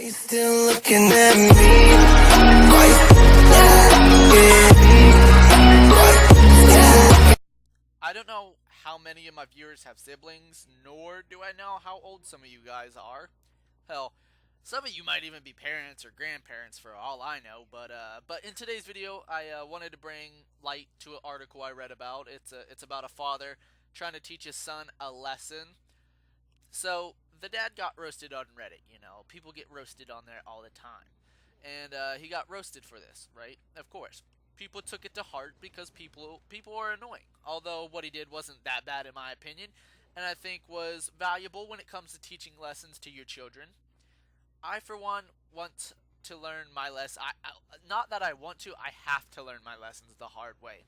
you still looking at me? Why I don't know how many of my viewers have siblings, nor do I know how old some of you guys are. Hell, some of you might even be parents or grandparents for all I know. But in today's video, I wanted to bring light to an article I read about. It's about a father trying to teach his son a lesson. So the dad got roasted on Reddit. You know, people get roasted on there all the time, and he got roasted for this, right? Of course, people took it to heart because people are annoying. Although what he did wasn't that bad in my opinion, and I think was valuable when it comes to teaching lessons to your children. I, for one, want to learn my lesson. Not that I want to, I have to learn my lessons the hard way.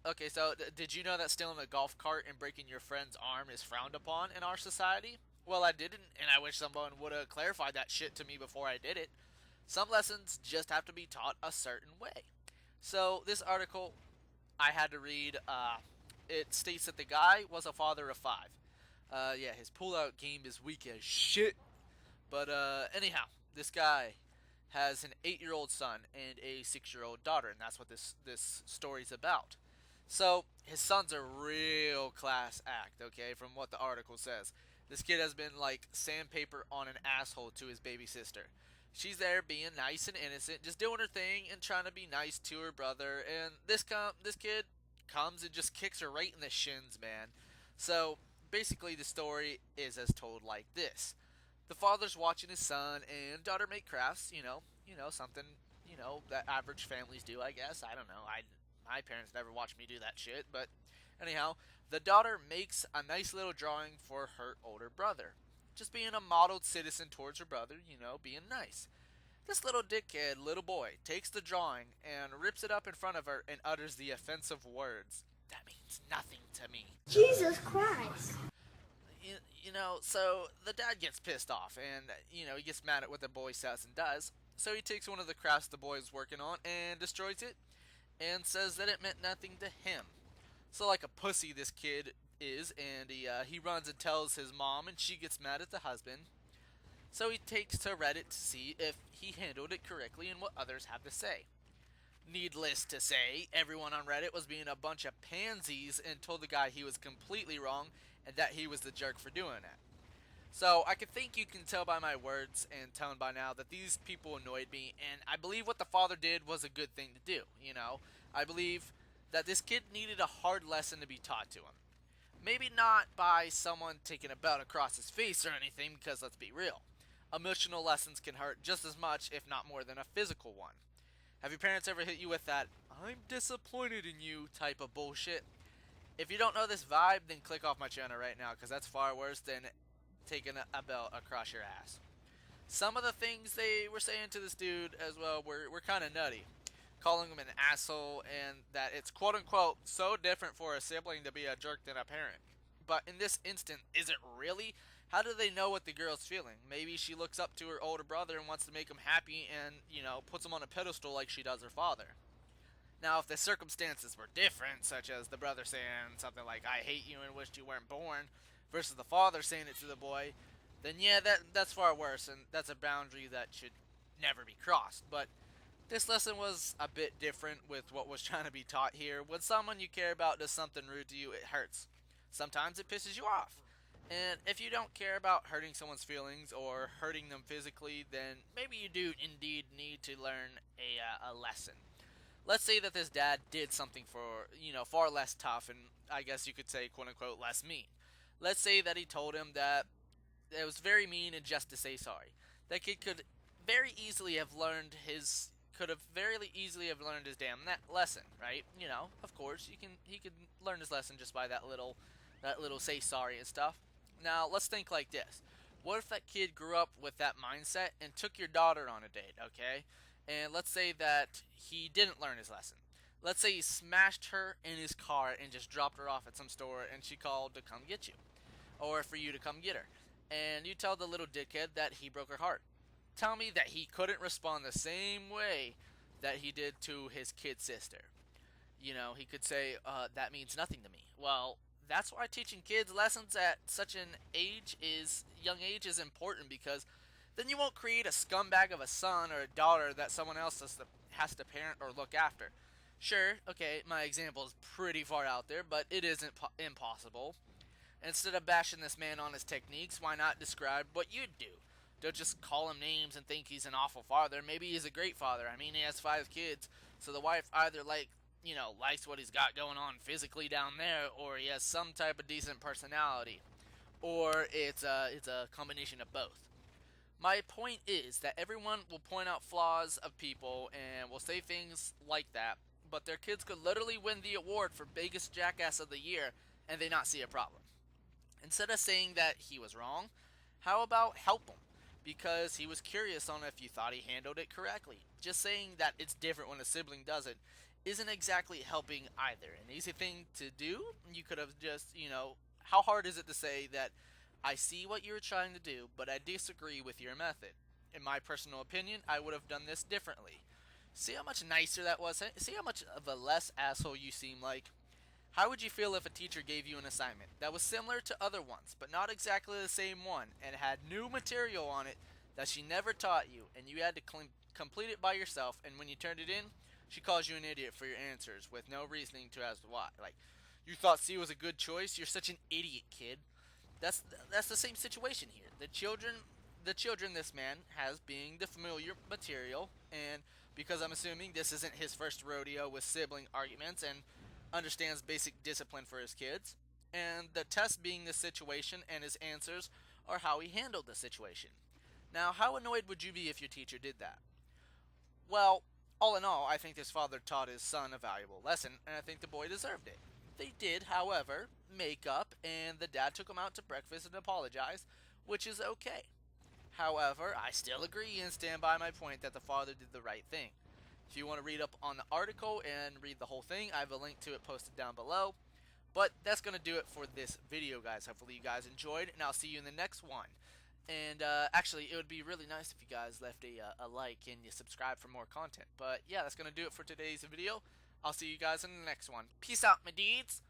Okay, so did you know that stealing a golf cart and breaking your friend's arm is frowned upon in our society? Well, I didn't, and I wish someone would have clarified that shit to me before I did it. Some lessons just have to be taught a certain way. So, this article I had to read, it states that the guy was a father of five. Yeah, his pullout game is weak as shit. But, anyhow, this guy has an 8-year-old son and a 6-year-old daughter, and that's what this story's about. So, his son's a real class act, okay, from what the article says. This kid has been like sandpaper on an asshole to his baby sister. She's there being nice and innocent, just doing her thing and trying to be nice to her brother, and this kid comes and just kicks her right in the shins, man. So, basically the story is as told like this. The father's watching his son and daughter make crafts, something, that average families do, I guess. I don't know. My parents never watched me do that shit, but anyhow, the daughter makes a nice little drawing for her older brother. Just being a modeled citizen towards her brother, being nice. This little dickhead, little boy, takes the drawing and rips it up in front of her and utters the offensive words. That means nothing to me. Jesus Christ. So the dad gets pissed off and, he gets mad at what the boy says and does. So he takes one of the crafts the boy is working on and destroys it and says that it meant nothing to him. So like a pussy this kid is, and he runs and tells his mom, and she gets mad at the husband. So he takes to Reddit to see if he handled it correctly and what others have to say. Needless to say, everyone on Reddit was being a bunch of pansies and told the guy he was completely wrong and that he was the jerk for doing it. So I think you can tell by my words and tone by now that these people annoyed me, and I believe what the father did was a good thing to do, I believe that this kid needed a hard lesson to be taught to him. Maybe not by someone taking a belt across his face or anything, because let's be real. Emotional lessons can hurt just as much, if not more, than a physical one. Have your parents ever hit you with that, "I'm disappointed in you" type of bullshit? If you don't know this vibe, then click off my channel right now, because that's far worse than taking a belt across your ass. Some of the things they were saying to this dude as well were kind of nutty. Calling him an asshole, and that it's quote-unquote so different for a sibling to be a jerk than a parent. But in this instant, is it really? How do they know what the girl's feeling? Maybe she looks up to her older brother and wants to make him happy and, puts him on a pedestal like she does her father. Now, if the circumstances were different, such as the brother saying something like, "I hate you and wished you weren't born," versus the father saying it to the boy, then yeah, that's far worse, and that's a boundary that should never be crossed. But this lesson was a bit different with what was trying to be taught here. When someone you care about does something rude to you, it hurts. Sometimes it pisses you off. And if you don't care about hurting someone's feelings or hurting them physically, then maybe you do indeed need to learn a lesson. Let's say that this dad did something for, far less tough and I guess you could say, quote unquote, less mean. Let's say that he told him that it was very mean and just to say sorry. That kid could very easily have learned his damn lesson, right? Of course, he could learn his lesson just by that little say sorry and stuff. Now, let's think like this. What if that kid grew up with that mindset and took your daughter on a date, okay? And let's say that he didn't learn his lesson. Let's say he smashed her in his car and just dropped her off at some store and she called to come get you. Or for you to come get her. And you tell the little dickhead that he broke her heart. Tell me that he couldn't respond the same way that he did to his kid sister. He could say, "That means nothing to me." Well, that's why teaching kids lessons at such young age is important, because then you won't create a scumbag of a son or a daughter that someone else has to parent or look after. Sure, okay, my example is pretty far out there, but it isn't impossible. Instead of bashing this man on his techniques, why not describe what you'd do? Don't just call him names and think he's an awful father. Maybe he's a great father. I mean, he has 5 kids, so the wife either likes what he's got going on physically down there, or he has some type of decent personality, or it's a combination of both. My point is that everyone will point out flaws of people and will say things like that, but their kids could literally win the award for biggest jackass of the year and they not see a problem. Instead of saying that he was wrong, how about help him? Because he was curious on if you thought he handled it correctly. Just saying that it's different when a sibling does it isn't exactly helping either. An easy thing to do, you could have just, how hard is it to say that I see what you're trying to do, but I disagree with your method? In my personal opinion, I would have done this differently. See how much nicer that was? See how much of a less asshole you seem like? How would you feel if a teacher gave you an assignment that was similar to other ones, but not exactly the same one, and had new material on it that she never taught you, and you had to complete it by yourself, and when you turned it in, she calls you an idiot for your answers with no reasoning to as to why? Like, you thought C was a good choice? You're such an idiot, kid. That's the same situation here. The children this man has being the familiar material, and because I'm assuming this isn't his first rodeo with sibling arguments, and understands basic discipline for his kids, and the test being the situation and his answers are how he handled the situation. Now, how annoyed would you be if your teacher did that? Well, all in all, I think this father taught his son a valuable lesson, and I think the boy deserved it. They did, however, make up, and the dad took him out to breakfast and apologized, which is okay. However, I still agree and stand by my point that the father did the right thing. If you want to read up on the article and read the whole thing, I have a link to it posted down below. But that's going to do it for this video, guys. Hopefully you guys enjoyed, and I'll see you in the next one. And actually, it would be really nice if you guys left a like and you subscribe for more content. But yeah, that's going to do it for today's video. I'll see you guys in the next one. Peace out, my dudes.